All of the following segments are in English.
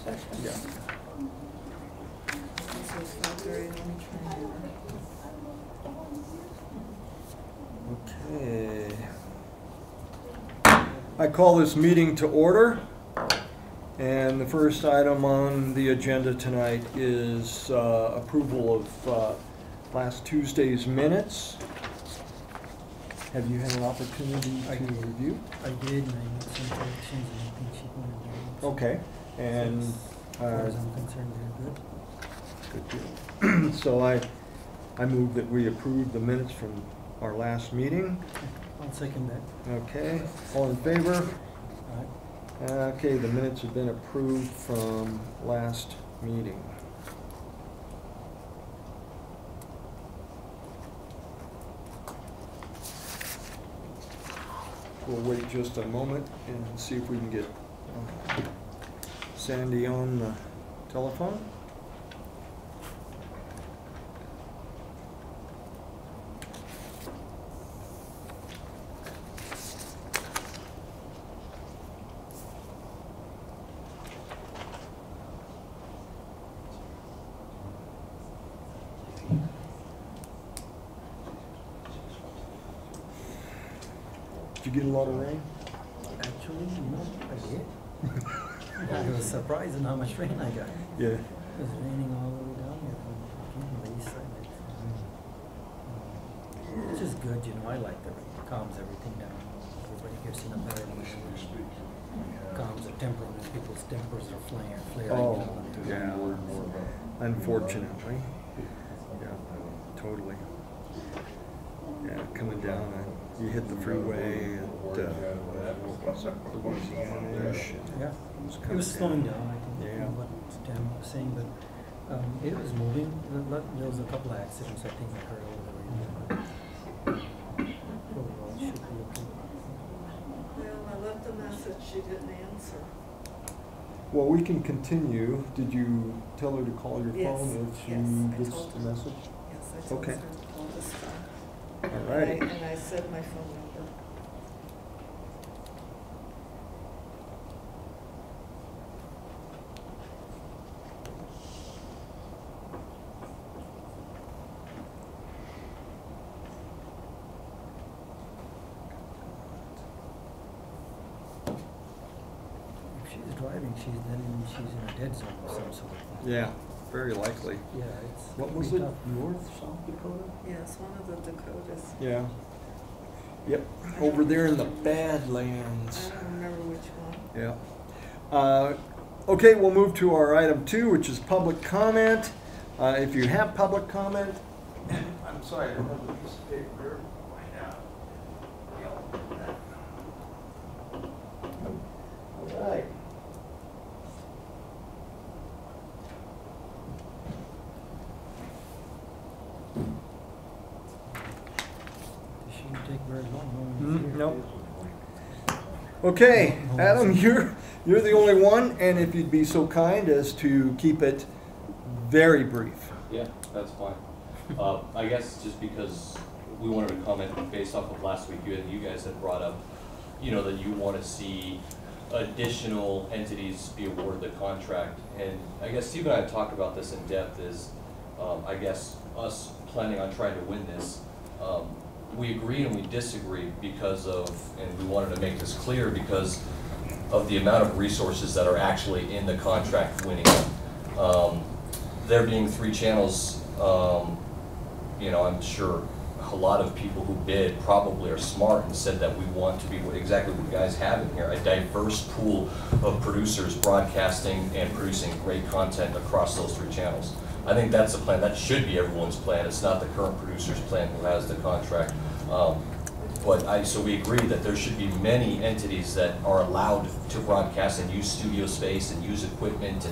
Yeah. Okay. I call this meeting to order, and the first item on the agenda tonight is approval of last Tuesday's minutes. Have you had an opportunity to review? I did, and I made some corrections, and I think she wanted to. Okay, and As far as I'm concerned, they're good. good deal. So I move that we approve the minutes from our last meeting. I'll second that. Okay, all in favor? All right. Okay, the minutes have been approved from last meeting. We'll wait just a moment and see if we can get Sandy on the telephone. Did you get a lot of rain? Actually, I did. I was surprised at how much rain I got. Yeah. It was raining all the way down here from the east side. It's just good, I like the rain. It calms everything down. Everybody gets in a better mood. Calms the temperament. People's tempers are flaring. Oh, yeah. Unfortunately. Yeah, totally. Yeah, coming down, you hit the freeway at, what was it, Louisiana-ish. Yeah, it was slowing down, I think, Yeah. what Stan was saying, but it was moving. There was a couple of accidents, I think, I heard over the radio. Overall, it should be okay. Well, I left a message, she didn't answer. Well, we can continue. Did you tell her to call your Yes, phone if she yes, I gets told the her. message? Yes, I told Okay. her to call this phone. All righty. And I said my phone number. If she's driving, she's in a dead zone of some sort. Yeah, very likely. Yeah, it's. What was it, pretty tough. North, South Dakota? Yes, one of the Dakotas. Yeah. Yep, over there in the Badlands. I don't remember which one. Yeah. Okay, we'll move to our item 2, which is public comment. If you have public comment, and I'm sorry, I don't have a piece of paper here. All right. It shouldn't take very long. Nope. Okay, Adam, you're the only one, and if you'd be so kind as to keep it very brief. Yeah, that's fine. I guess just because we wanted to comment based off of last week, you guys had brought up, that you want to see additional entities be awarded the contract. And I guess Steve and I have talked about this in depth is, I guess, us planning on trying to win this. We agree and we disagree because of, and we wanted to make this clear, because of the amount of resources that are actually in the contract winning it. There being 3 channels, I'm sure a lot of people who bid probably are smart and said that we want to be exactly what you guys have in here, a diverse pool of producers broadcasting and producing great content across those 3 channels. I think that's the plan. That should be everyone's plan. It's not the current producer's plan who has the contract. So we agree that there should be many entities that are allowed to broadcast and use studio space and use equipment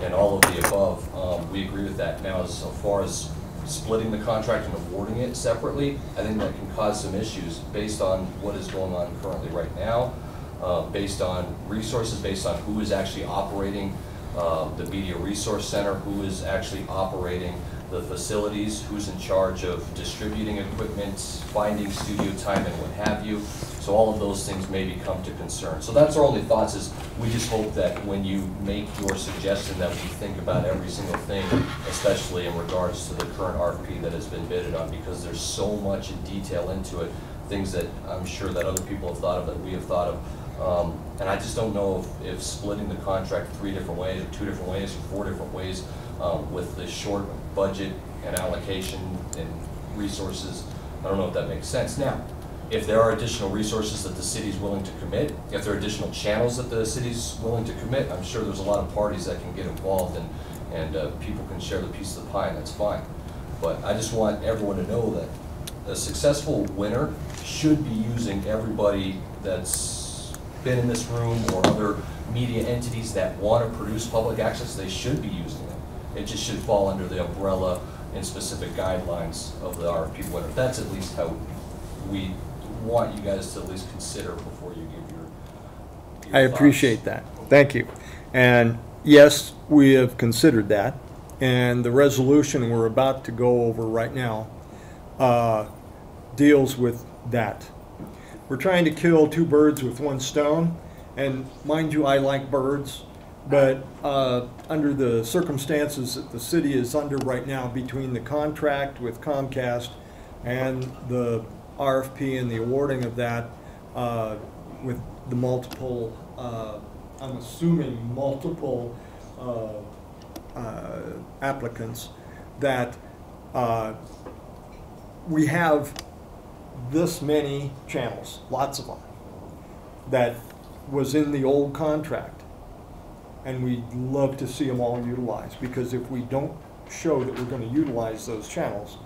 and all of the above. We agree with that. Now, as far as splitting the contract and awarding it separately, I think that can cause some issues based on what is going on currently right now, based on resources, based on who is actually operating the Media Resource Center, who is actually operating the facilities, who's in charge of distributing equipment, finding studio time and what have you. So all of those things may become to concern. So that's our only thoughts is we just hope that when you make your suggestion that we think about every single thing, especially in regards to the current RFP that has been bidded on, because there's so much in detail into it, things that I'm sure that other people have thought of, that we have thought of. And I just don't know if splitting the contract 3 different ways, or 2 different ways, or 4 different ways, with the short budget and allocation and resources, I don't know if that makes sense. Now, if there are additional resources that the city's willing to commit, if there are additional channels that the city's willing to commit, I'm sure there's a lot of parties that can get involved and people can share the piece of the pie, and that's fine. But I just want everyone to know that a successful winner should be using everybody that's been in this room or other media entities that want to produce public access. They should be using them. It just should fall under the umbrella and specific guidelines of the RFP winner. That's at least how we want you guys to at least consider before you give your I appreciate that. Thank you. And yes, we have considered that. And the resolution we're about to go over right now deals with that. We're trying to kill 2 birds with 1 stone. And mind you, I like birds. But under the circumstances that the city is under right now, between the contract with Comcast and the RFP and the awarding of that, with the multiple, I'm assuming multiple applicants, that we have this many channels, lots of them, that was in the old contract. And we'd love to see them all utilized, because if we don't show that we're going to utilize those channels,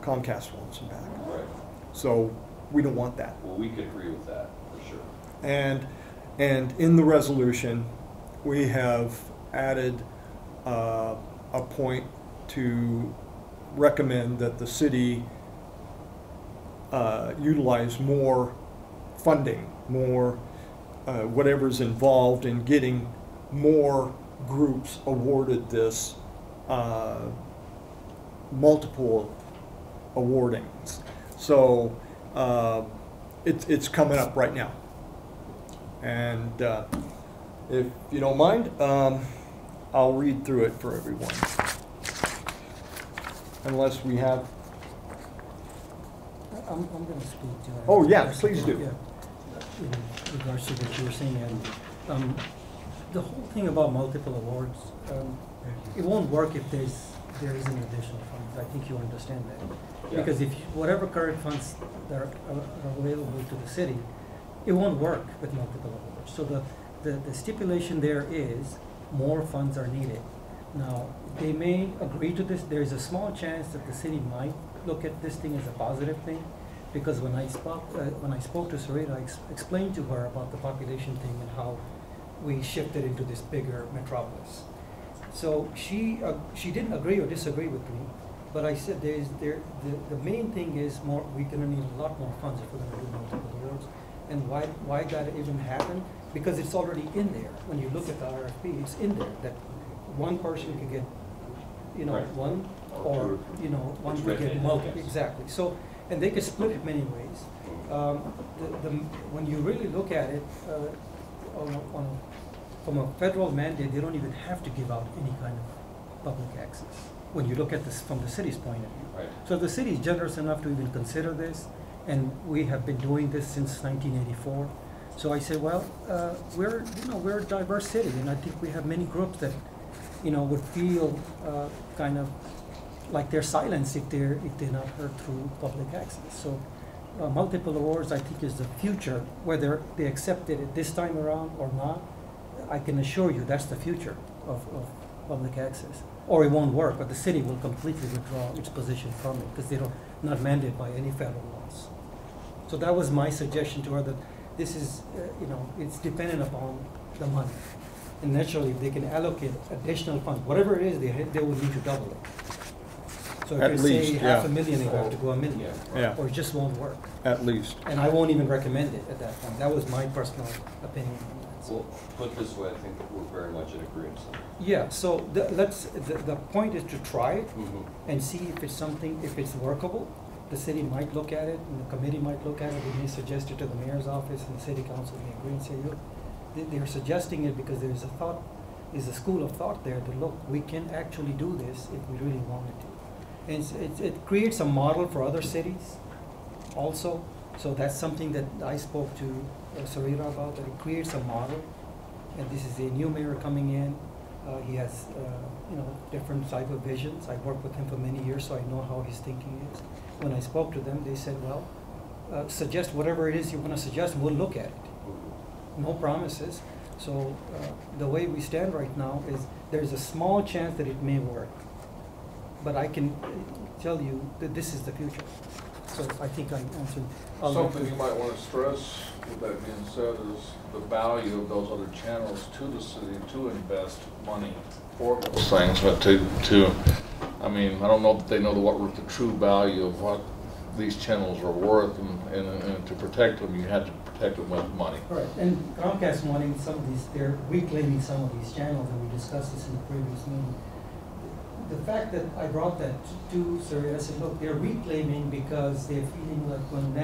Comcast wants them back. Right. So we don't want that. Well, we could agree with that for sure. And in the resolution, we have added a point to recommend that the city utilize more funding, more whatever's involved in getting more groups awarded this multiple awardings. So it's coming up right now. And if you don't mind, I'll read through it for everyone. Unless we have... I'm going to speak to that. Oh, yeah, please do. Yeah. In regards to what you were saying, and the whole thing about multiple awards, it won't work if there isn't additional funds. I think you understand that. Yeah. Because if whatever current funds that are available to the city, it won't work with multiple awards. So the stipulation there is more funds are needed. Now, they may agree to this. There is a small chance that the city might look at this thing as a positive thing, because when I spoke to Sarita, I explained to her about the population thing and how we shifted into this bigger metropolis. So she didn't agree or disagree with me, but I said the main thing is we're going to need a lot more funds if we're going to do multiple awards. And why that even happened? Because it's already in there. When you look at the RFP, it's in there that one person can get, Right. one, or one can get multiple. Exactly. So, and they can split it many ways. When you really look at it, from a federal mandate, they don't even have to give out any kind of public access. When you look at this from the city's point of view. Right. So the city is generous enough to even consider this, and we have been doing this since 1984. So I said, well, we're a diverse city, and I think we have many groups that, would feel kind of like they're silenced if they're not heard through public access. So multiple awards, I think, is the future. Whether they accept it this time around or not, I can assure you that's the future of public access. Or it won't work, but the city will completely withdraw its position from it because they're not mandated by any federal laws. So that was my suggestion to her, that this is, it's dependent upon the money. And naturally, if they can allocate additional funds, whatever it is, they will need to double it. So At if they least, say yeah. $500,000, they have to go $1 million. Yeah. Or it just won't work. At least. And I won't even recommend it at that point. That was my personal opinion on that. Well, put this way, I think we're very much budget agreements. Yeah, so the point is to try it Mhm. and see if it's something, if it's workable. The city might look at it, and the committee might look at it, they may suggest it to the mayor's office, and the city council may agree and say, look, they're suggesting it because there's a thought, there's a school of thought there that, look, we can actually do this if we really wanted to. And it creates a model for other cities also, so that's something that I spoke to Sarita about, that it creates a model, and this is a new mayor coming in. He has, different type of visions. I've worked with him for many years, so I know how his thinking is. When I spoke to them, they said, well, suggest whatever it is you want to suggest, and we'll look at it. No promises. So the way we stand right now is there's a small chance that it may work. But I can tell you that this is the future. So I think I answered. Something you might want to stress, with that being said, is the value of those other channels to the city to invest money for those things, but I mean, I don't know that they know what the true value of what these channels are worth, and to protect them, you had to protect them with money. Right, and Comcast wanting some of these, they're reclaiming some of these channels, and we discussed this in the previous meeting. The fact that I brought that to Surrey, I said, look, they're reclaiming because they're feeling like when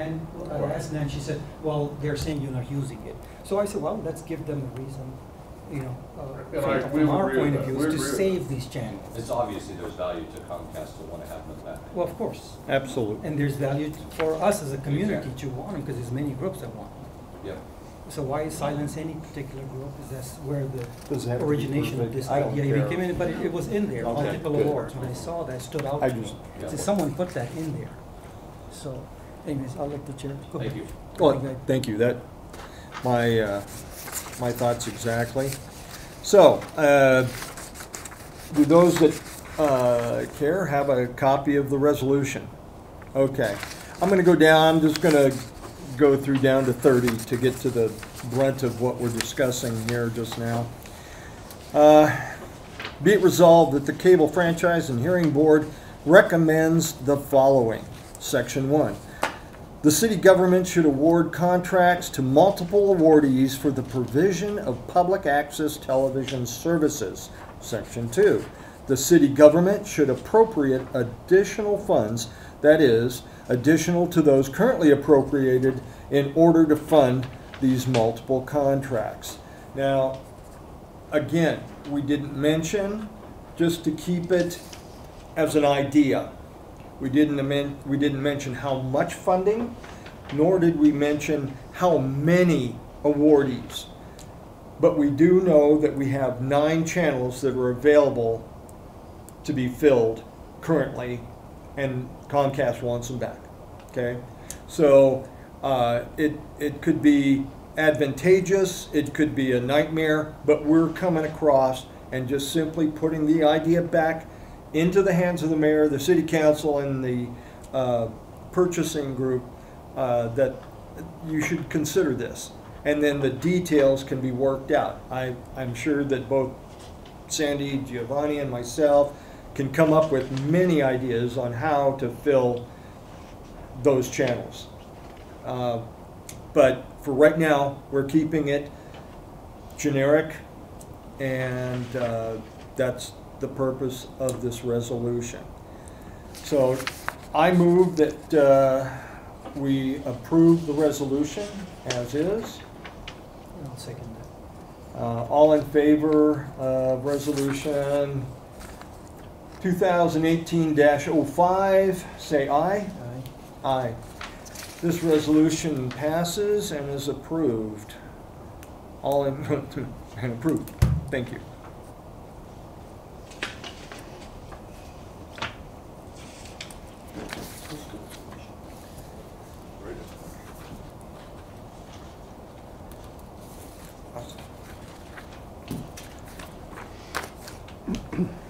I asked Nan, she said, well, they're saying you're not using it. So I said, well, let's give them a reason, from our point of view, is to save these channels. It's obviously there's value to Comcast to want to have them back. Well, of course. Absolutely. And there's value for us as a community to want them, because there's many groups that want them. Yep. So why silence any particular group? Is that's where Does it the have to be origination of perfect? this I don't idea even care. came in, but it was in there, Okay, multiple good. awards. When I saw that, it stood out I to me. just- So someone put that in there. So anyways, I'll let the chair. Go Thank ahead. you. Well, thank you. That, my thoughts exactly. So, do those that care have a copy of the resolution? Okay. I'm going to go down, I'm just going to go through down to 30 to get to the brunt of what we're discussing here just now. Be it resolved that the Cable Franchise and Hearing Board recommends the following. Section 1. The city government should award contracts to multiple awardees for the provision of public access television services. Section 2. The city government should appropriate additional funds, that is, additional to those currently appropriated, in order to fund these multiple contracts. Now, again, we didn't mention, just to keep it as an idea, we didn't mention how much funding, nor did we mention how many awardees. But we do know that we have 9 channels that are available to be filled currently, and Comcast wants them back. Okay, so it could be advantageous, it could be a nightmare, but we're coming across and just simply putting the idea back into the hands of the mayor, the city council, and the purchasing group, that you should consider this. And then the details can be worked out. I'm sure that both Sandy, Giovanni, and myself can come up with many ideas on how to fill those channels. But for right now, we're keeping it generic, and that's the purpose of this resolution. So I move that we approve the resolution as is. I'll second that. All in favor of resolution 2018-05, say aye. Aye. Aye. This resolution passes and is approved. All in, and approved. Thank you.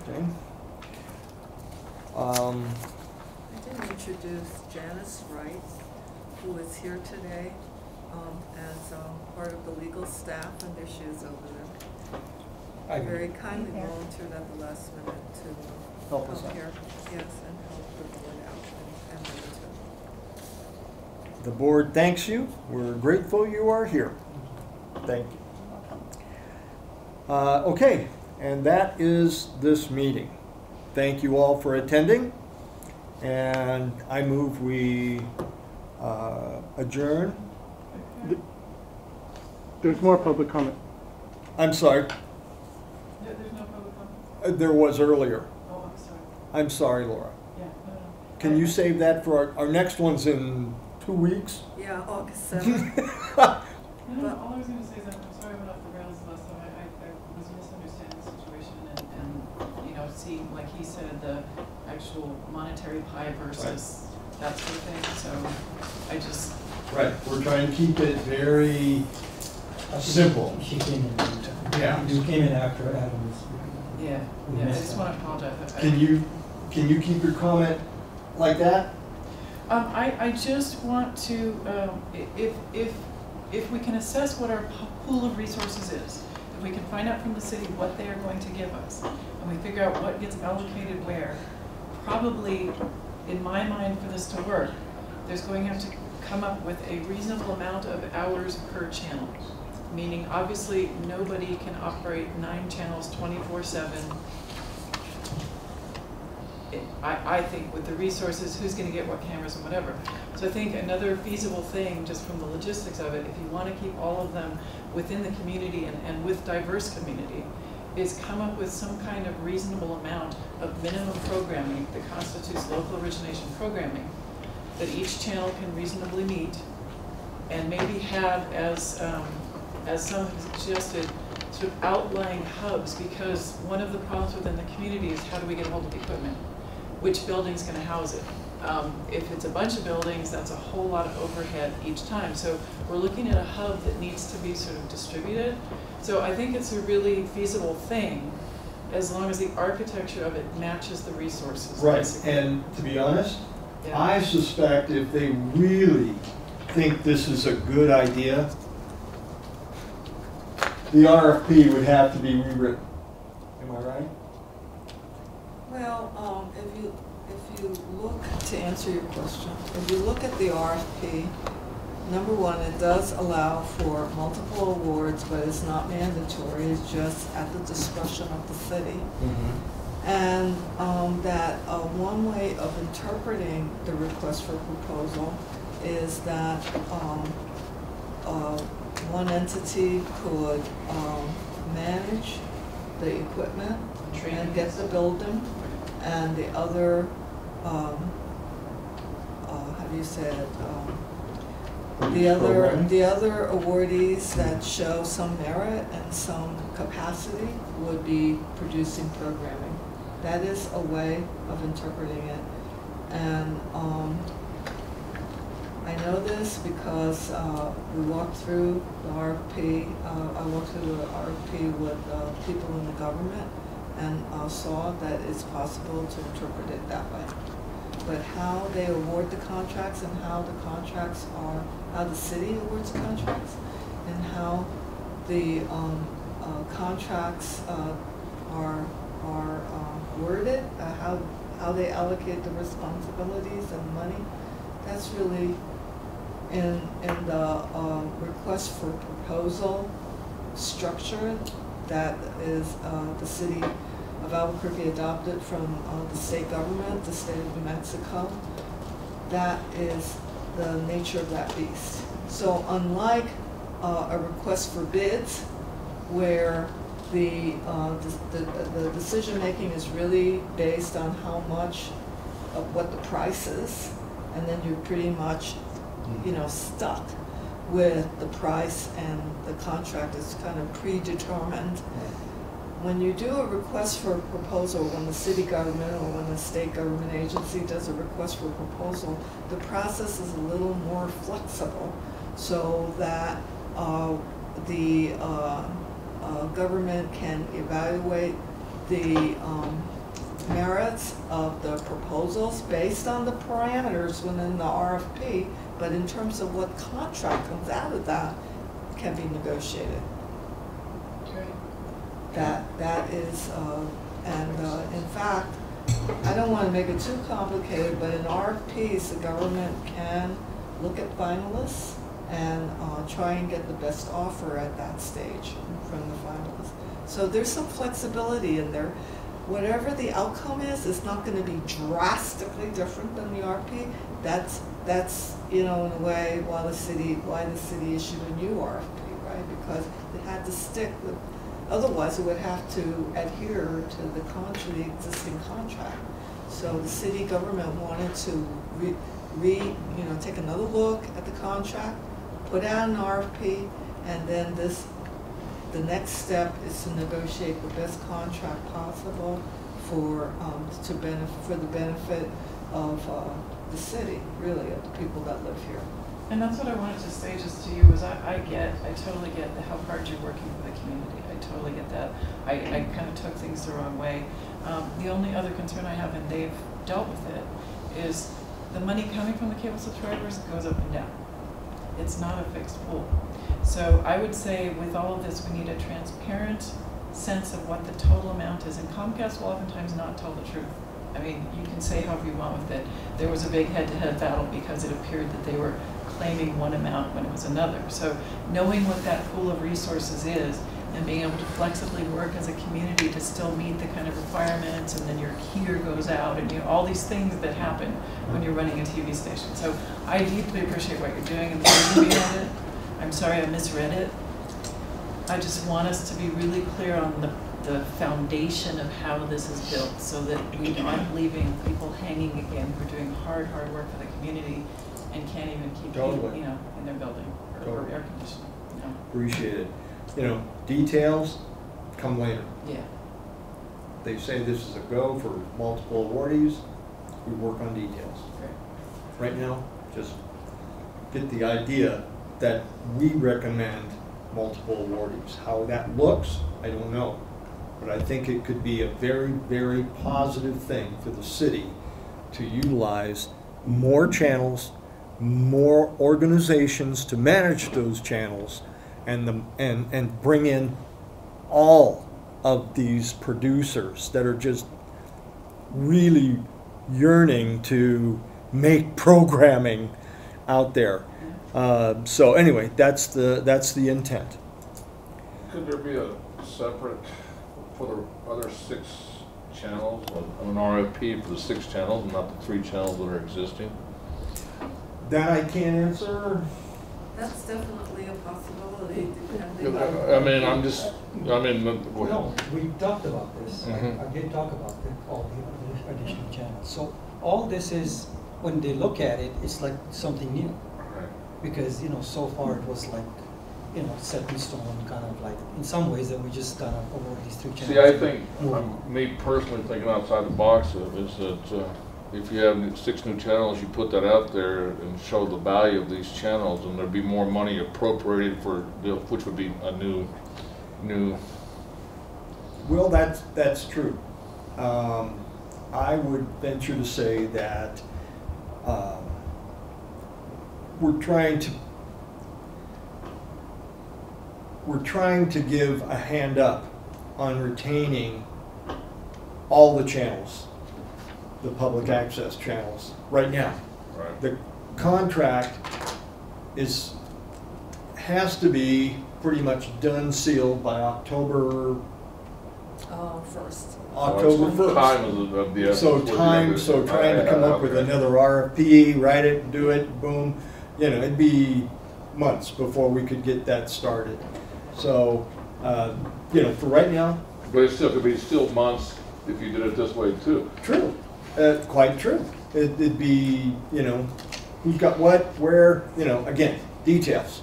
Okay. I didn't introduce Janice Wright, who is here today as part of the legal staff, and there she is over there. I Very kindly volunteered at the last minute to Help us come out. here. Yes, and help the board out and Linda too. The board thanks you. We're grateful you are here. Thank you. Okay, and that is this meeting. Thank you all for attending, and I move we adjourn. There's more public comment. I'm sorry, There's no public comment? there was earlier. Oh, I'm sorry. I'm sorry, Laura. Yeah, no, no. Can you save that for our next one's in 2 weeks? Yeah, August 7th. No, all I was gonna say is I'm sorry I went off the rails last time. I was misunderstanding the situation and, you know, see, like he said, the actual monetary pie versus that sort of thing, so I just, Right, we're trying to keep it very simple. She came in. Yeah. You came in after Adam's. yeah, We I missed just that. wanna apologize. Can you keep your comment like that? I just want to, if we can assess what our pool of resources is, if we can find out from the city what they are going to give us, and we figure out what gets allocated where, probably, in my mind, for this to work, there's going to have to come up with a reasonable amount of hours per channel. Meaning, obviously, nobody can operate 9 channels 24/7. I think with the resources, who's going to get what cameras and whatever. So I think another feasible thing, just from the logistics of it, if you want to keep all of them within the community and with diverse community, is come up with some kind of reasonable amount of minimum programming that constitutes local origination programming that each channel can reasonably meet, and maybe have, as some have suggested, sort of outlying hubs, because one of the problems within the community is how do we get hold of the equipment? Which building's going to house it? If it's a bunch of buildings, that's a whole lot of overhead each time. So we're looking at a hub that needs to be sort of distributed. So I think it's a really feasible thing, as long as the architecture of it matches the resources. Right, basically. and to be honest, Yeah. I suspect if they really think this is a good idea, the RFP would have to be rewritten. Am I right? Well, if you look, to answer your question, if you look at the RFP, number one, it does allow for multiple awards, but it's not mandatory. It's just at the discretion of the city. And that one way of interpreting the request for proposal is that one entity could manage the equipment and get the building, and the other, how do you say it? The other awardees that show some merit and some capacity would be producing programming. That is a way of interpreting it. And I know this because we walked through the RFP. I walked through the RFP with people in the government, and saw that it's possible to interpret it that way. But how they award the contracts and how the contracts are, how the city awards contracts, and how the contracts are worded, how they allocate the responsibilities and money, that's really in the request for proposal structure that is the city of Albuquerque adopted from the state government, the state of New Mexico. That is the nature of that beast. So unlike a request for bids, where the decision-making is really based on how much of what the price is, and then you're pretty much, stuck with the price, and the contract is kind of predetermined. When you do a request for a proposal, when the city government or when the state government agency does a request for a proposal, the process is a little more flexible, so that the government can evaluate the merits of the proposals based on the parameters within the RFP, but in terms of what contract comes out of that can be negotiated. That is, in fact, I don't want to make it too complicated, but in RFPs, the government can look at finalists and try and get the best offer at that stage from the finalists. So there's some flexibility in there. Whatever the outcome is, it's not going to be drastically different than the RP. That's you know, in a way why the city issued a new RFP, right? Because it had to stick with, otherwise it would have to adhere to the existing contract. So the city government wanted to take another look at the contract, put out an RFP, and then the next step is to negotiate the best contract possible for the benefit of the city, really, of the people that live here. And that's what I wanted to say just to you is I totally get how hard you're working for the community. I totally get that. I kind of took things the wrong way. The only other concern I have, and they've dealt with it, is the money coming from the cable subscribers goes up and down. It's not a fixed pool. So I would say with all of this, we need a transparent sense of what the total amount is. And Comcast will oftentimes not tell the truth. I mean, you can say however you want with it. There was a big head-to-head battle because it appeared that they were claiming one amount when it was another. So knowing what that pool of resources is and being able to flexibly work as a community to still meet the kind of requirements, and then your heater goes out, and all these things that happen when you're running a TV station. So I deeply appreciate what you're doing and the reason behind it. I'm sorry I misread it. I just want us to be really clear on the foundation of how this is built so that we aren't leaving people hanging again who are doing hard work for the community and can't even keep Totally. heat, in their building or Totally. air conditioning. Appreciate it. Details come later. Yeah. They say this is a go for multiple awardees. We work on details. Great. Right now, just get the idea that we recommend multiple awardees. How that looks, I don't know. But I think it could be a very, very positive thing for the city to utilize more channels, more organizations to manage those channels, and bring in all of these producers that are just really yearning to make programming out there. So anyway, that's the intent. Could there be a separate, for the other 6 channels, an RFP for the 6 channels, not the 3 channels that are existing? That I can't answer. That's definitely a possibility, depending No, we talked about this. Mhm. I did talk about all the additional channels. So all this is, when they look at it, it's like something new. Because, so far it was like, set in stone, kind of like, in some ways that we just kind of award these 3 channels. See, I think, More. me personally thinking outside the box of it, is that if you have 6 new channels, you put that out there and show the value of these channels, and there'd be more money appropriated for, which would be a new. Well, that's true. I would venture to say that we're trying to give a hand up on retaining all the channels, the public access channels, right now. Right. The contract has to be pretty much done, sealed by October 1st. October 1st. Time of the essence. So trying to come up with another RFP, write it, do it, boom, it'd be months before we could get that started. So, for right now. But it still could be months if you did it this way too. True, quite true. It'd be, who's got what, where, again, details.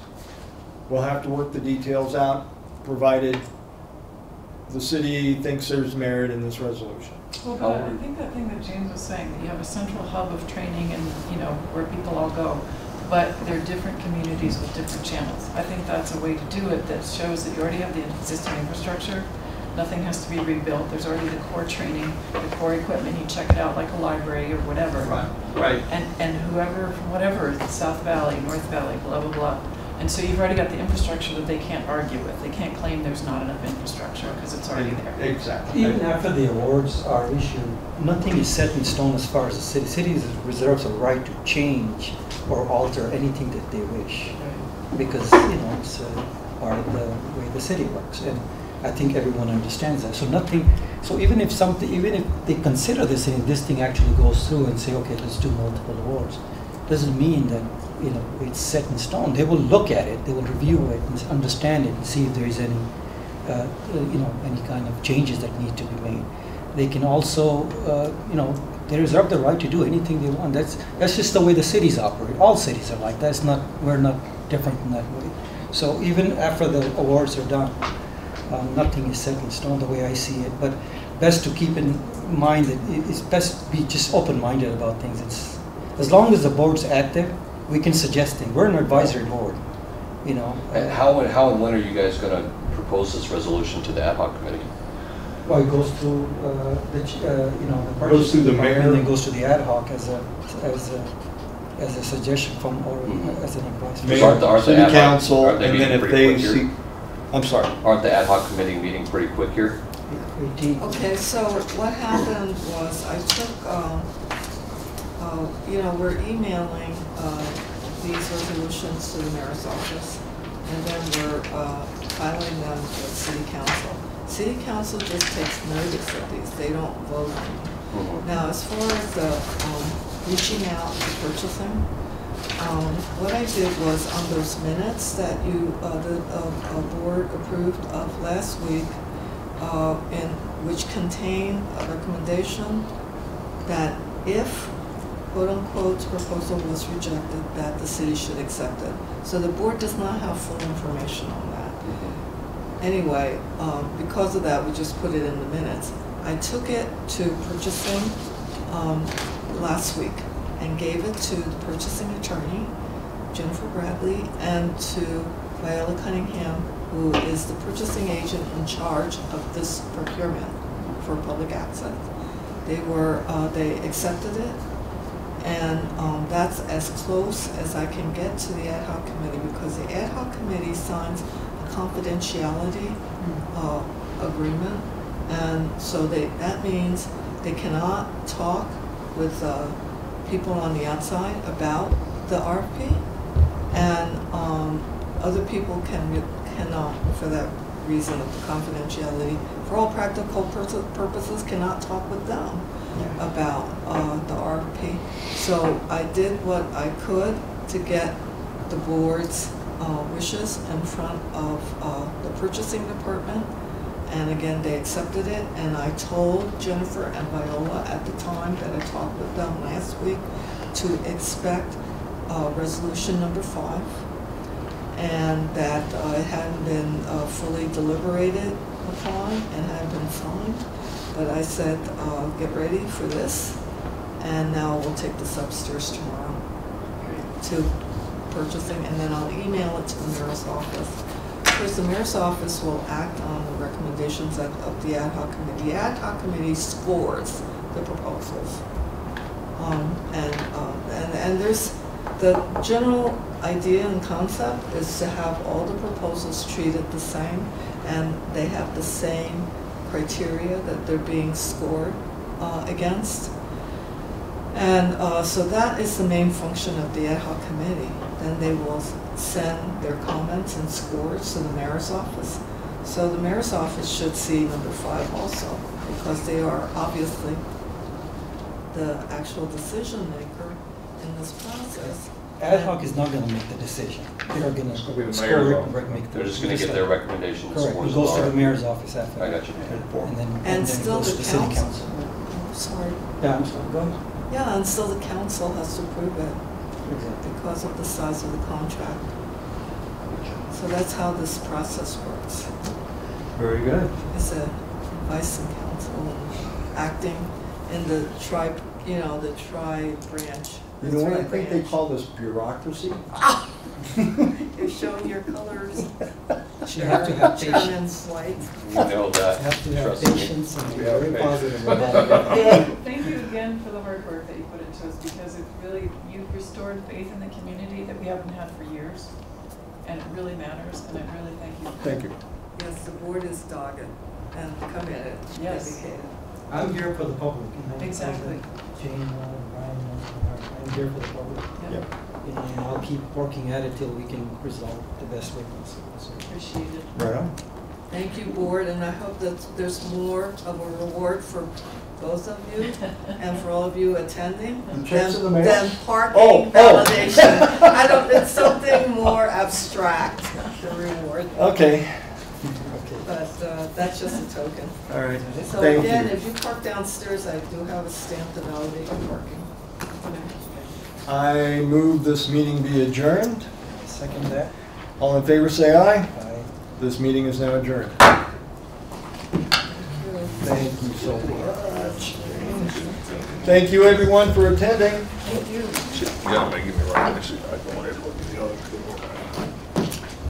We'll have to work the details out, provided the city thinks there's merit in this resolution. Well, but I think that thing that James was saying, that you have a central hub of training and, where people all go, but they're different communities with different channels. I think that's a way to do it that shows that you already have the existing infrastructure. Nothing has to be rebuilt. There's already the core training, the core equipment. You check it out like a library or whatever. Right. And whoever, from whatever, South Valley, North Valley, blah, blah, blah. And so you've already got the infrastructure that they can't argue with. They can't claim there's not enough infrastructure because it's already there. Exactly. Even after the awards are issued, nothing is set in stone as far as the city. City reserves a right to change or alter anything that they wish. Because, it's part of the way the city works. And I think everyone understands that. So nothing. So even if they consider this and this thing actually goes through and say, okay, let's do multiple awards, doesn't mean that it's set in stone. They will look at it, they will review it, and understand it, and see if there is any any kind of changes that need to be made. They can also they reserve the right to do anything they want. That's just the way the cities operate. All cities are like that. We're not different in that way. So even after the awards are done, nothing is set in stone the way I see it. But best to keep in mind that it's best to be just open-minded about things. It's as long as the board's active, we can suggest things. We're an advisory board, And how and when are you guys going to propose this resolution to the ad hoc committee? Well, it goes through the Goes through the mayor. and then goes to the ad hoc as a suggestion from or as an advice. Mayor, Aren't the city ad hoc- council, aren't they and then meeting if pretty they quick here? see, I'm sorry. Aren't the ad hoc committee meeting pretty quick here? 18. Okay, so what happened was I took, we're emailing these resolutions to the mayor's office, and then we're filing them with city council. City council just takes notice of these, they don't vote on them. Now, as far as the reaching out to purchasing, what I did was on those minutes that the board approved of last week, which contain a recommendation that if quote-unquote proposal was rejected, that the city should accept it. So the board does not have full information on that. Anyway, because of that, we just put it in the minutes. I took it to purchasing last week and gave it to the purchasing attorney, Jennifer Bradley, and to Viola Cunningham, who is the purchasing agent in charge of this procurement for public access. They accepted it, and that's as close as I can get to the ad hoc committee, because the ad hoc committee signs a confidentiality agreement, and so that means they cannot talk with people on the outside about the RFP, and other people cannot, for that reason of the confidentiality, for all practical purposes, cannot talk with them about the RFP. So I did what I could to get the board's wishes in front of the purchasing department, and again, they accepted it, and I told Jennifer and Viola at the time that I talked with them last week to expect resolution number 5, and that it hadn't been fully deliberated upon and hadn't been signed. But I said, get ready for this, and now we'll take this upstairs tomorrow to purchasing, and then I'll email it to the mayor's office. Of course, the mayor's office will act on the recommendations of the ad hoc committee. The ad hoc committee scores the proposals. And there's the general idea and concept is to have all the proposals treated the same, and they have the same criteria that they're being scored against. And so that is the main function of the ad hoc committee. Then they will send their comments and scores to the mayor's office. So the mayor's office should see number 5 also, because they are obviously the actual decision maker in this process. Ad hoc is not going to make the decision. They are going to It'll be the score mayor's it office. and make the They're just going to get their recommendations. Correct. scores It goes to are. the mayor's office after. I got you. And then And it still goes to the the city council. council. Oh, sorry. Yeah, I'm sorry. Go ahead. Yeah, and still the council has to approve it Exactly. because of the size of the contract. So that's how this process works. Very good. It's a advice and counsel and acting in the the tri-branch. You know what, I think they Tri-branch. call this bureaucracy. You're showing your colors. You have to have Chairman patience. White. You know that. You have to have Trust me. patience and be Yeah, very patience. positive about it. Thank you again for the hard work that you put into us, because it really, you've restored faith in the community that we haven't had for years, and it really matters, and I really thank you. Thank you. Yes, the board is dogged and committed, Yes. dedicated. I'm here for the public. Exactly. Jane, Brian, I'm here for the public. Yep. And I'll keep working at it till we can resolve the best way possible. So, Appreciate it. Right on. Thank you, board, and I hope that there's more of a reward for both of you and for all of you attending And checks in the mail? than parking Oh. validation. I don't, it's something more abstract, the reward, Okay. but that's just a token. All right. So Thank again, you. if you park downstairs, I do have a stamp to validate your parking. I move this meeting be adjourned. Second that. All in favor, say aye. Aye. This meeting is now adjourned. Thank you so much. Thank you, everyone, for attending. Thank you. You gotta make me right.